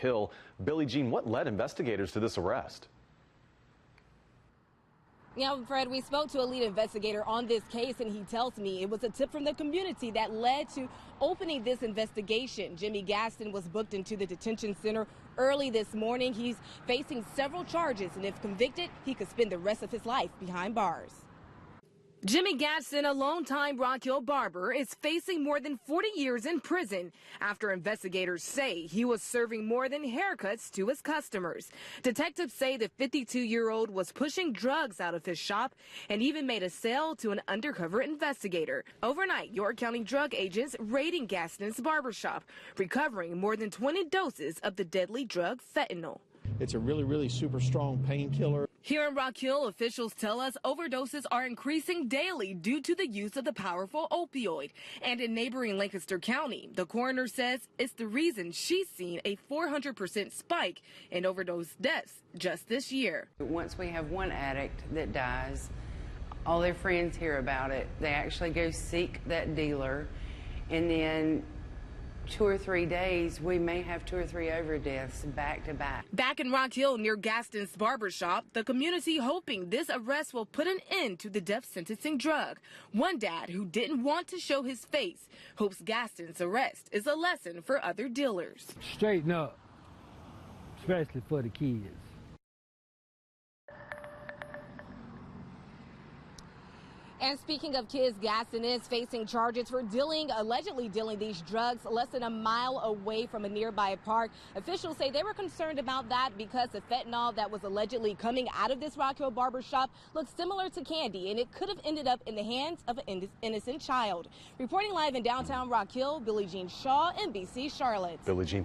Hill. Billie Jean, what led investigators to this arrest? Yeah, Fred, we spoke to a lead investigator on this case, and he tells me it was a tip from the community that led to opening this investigation. Jimmy Gaston was booked into the detention center early this morning. He's facing several charges, and if convicted, he could spend the rest of his life behind bars. Jimmy Gaston, a longtime Rock Hill barber, is facing more than 40 years in prison after investigators say he was serving more than haircuts to his customers. Detectives say the 52-year-old was pushing drugs out of his shop and even made a sale to an undercover investigator. Overnight, York County drug agents raiding Gaston's barbershop, recovering more than 20 doses of the deadly drug fentanyl. It's a really super strong painkiller. Here in Rock Hill, officials tell us overdoses are increasing daily due to the use of the powerful opioid. And in neighboring Lancaster County, the coroner says it's the reason she's seen a 400% spike in overdose deaths just this year. Once we have one addict that dies, all their friends hear about it. They actually go seek that dealer, and then 2 or 3 days, we may have 2 or 3 overdeaths back to back. Back in Rock Hill near Gaston's barbershop, the community hoping this arrest will put an end to the death sentencing drug. One dad who didn't want to show his face hopes Gaston's arrest is a lesson for other dealers. Straighten up, especially for the kids. And speaking of kids, Gaston is facing charges for allegedly dealing these drugs less than a mile away from a nearby park. Officials say they were concerned about that because the fentanyl that was allegedly coming out of this Rock Hill barbershop looks similar to candy, and it could have ended up in the hands of an innocent child. Reporting live in downtown Rock Hill, Billie Jean Shaw, NBC Charlotte. Billie Jean.